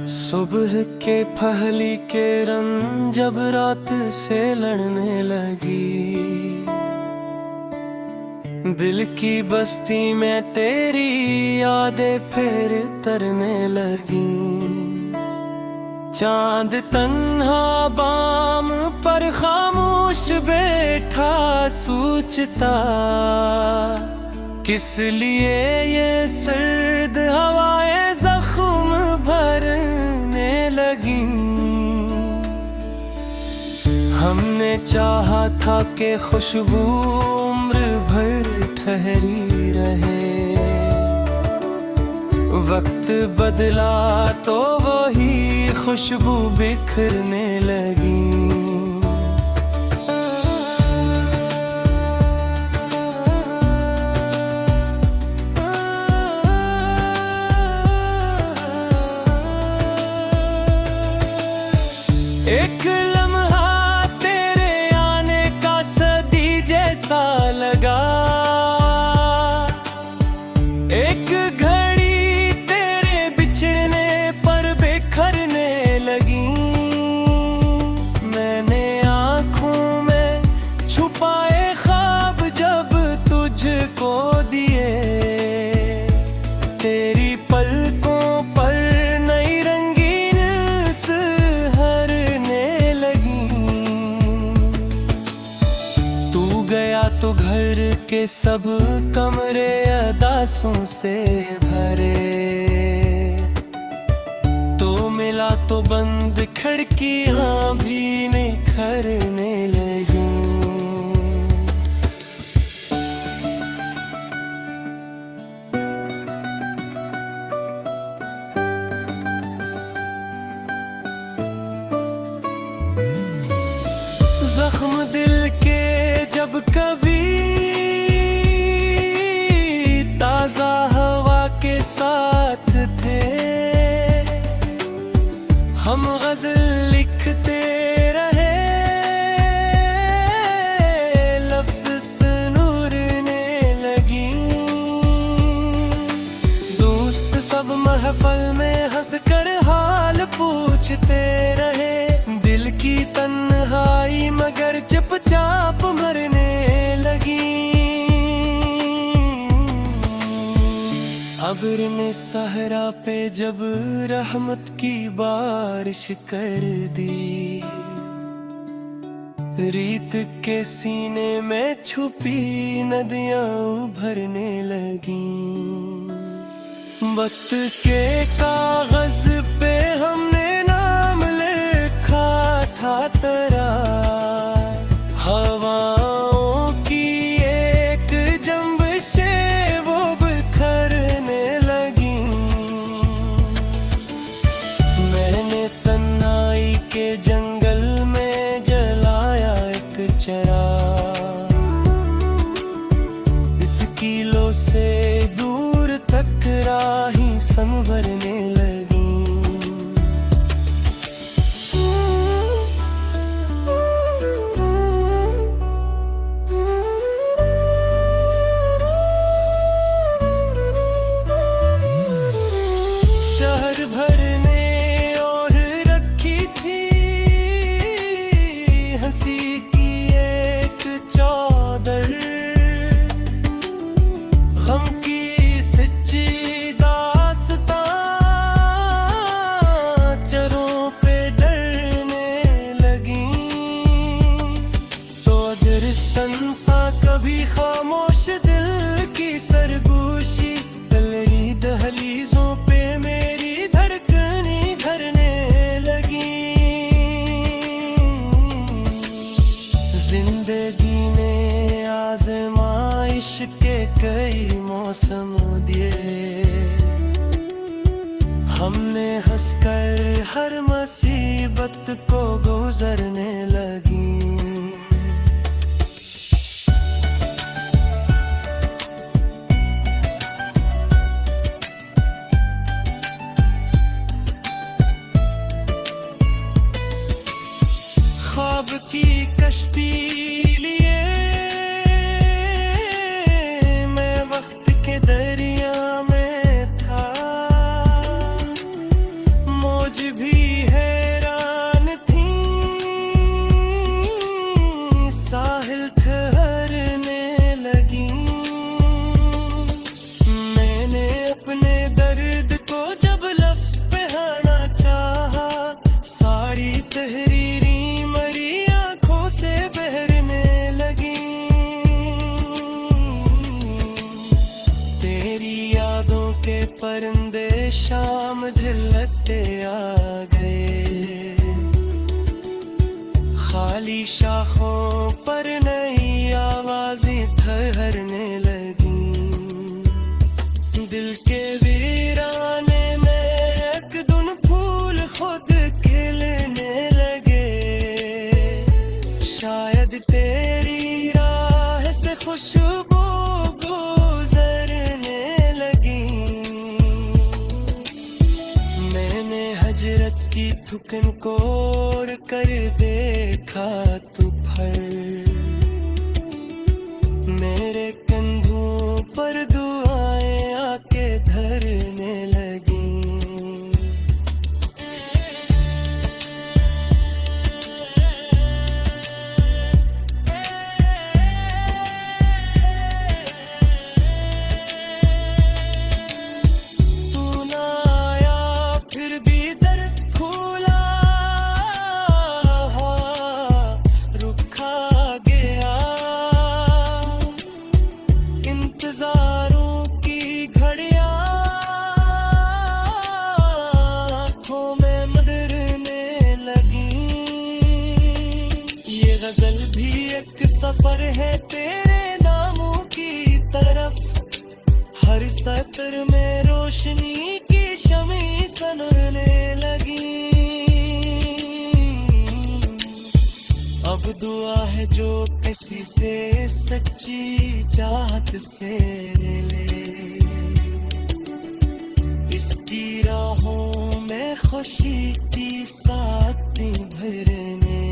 सुबह के पहली के रंग जब रात से लड़ने लगी, दिल की बस्ती में तेरी यादें फिर तरने लगी। चांद तन्हा बाम पर खामोश बैठा सोचता, किस लिए ये सर्द हवाएं जख्म भरने लगी। हमने चाहा था कि खुशबू उम्र भर ठहरी रहे, वक्त बदला तो वही खुशबू बिखरने लगी। एक लम्हा तेरे आने का सदी जैसा लगा, एक घड़ी तेरे बिछड़ने पर बिखरने लगी। मैंने आँखों में छुपाए ख्वाब जब तुझको दिए, तेरी पलकों पर नई रंगीन सहरने लगी। तू गया तो घर के सब कमरे अदासों से भरे, तो मिला तो बंद खिड़कियां भी निखरने लगी। जख्म दिल के जब कभी ताजा हवा के साथ थे, हम गजल लिखते रहे, लफ्ज सुनूरने लगी। दोस्त सब महफल में हंसकर हाल पूछते रहे, दिल की तन्हाई मगर चुपचाप मरने लगी। अब्र ने सहरा पे जब रहमत की बारिश कर दी, रीत के सीने में छुपी नदियां भरने लगी। वक्त के कागज पे हमने नाम लिखा था तेरा, हवाओं की एक जंबशे वो बिखरने लगी। मैंने तन्हाई के जंगल में जलाया एक चिराग, इस किलो से दूर तक राही संवरने लगी। शहर भर ने और रखी थी हंसी की एक चादर, गम की सच्ची दास्तां चरों पे डरने लगी। तो अगर संता कभी खामोश दिल की सरगोशी, गलरी दहलीजों पे मेरी धड़कनी धरने लगी। जिंदगी ने आज़माइश के कई मौसम दिए, हमने हंसकर हर मुसीबत को गुजरने लगी। ख्वाब की कश्ती लिए मैं वक्त के दरिया में था, मौज परिंदे शाम ढलते आ गए, खाली शाखों पर नई आवाजें ठहरने लगी। दिल के वीराने में एक धुन फूल खुद खिलने लगे, शायद तेरी राह से खुशबू गुजरने लगी। मैंने हजरत की थुकन को और कर देखा तू फर, मेरे कंधों पर दुआएं आके धरने लगी। तू ना आया फिर भी दर खुला, रुखा गया। इंतजारों की घड़ियां आँखों में मदरने लगी। ये गजल भी एक सफर है तेरे नामों की तरफ, हर सत्र में रोशनी की शमी सनरने लगी। अब दुआ है जो किसी से सच्ची चाहत से ले, इसकी राहों में खुशी की साथी भरने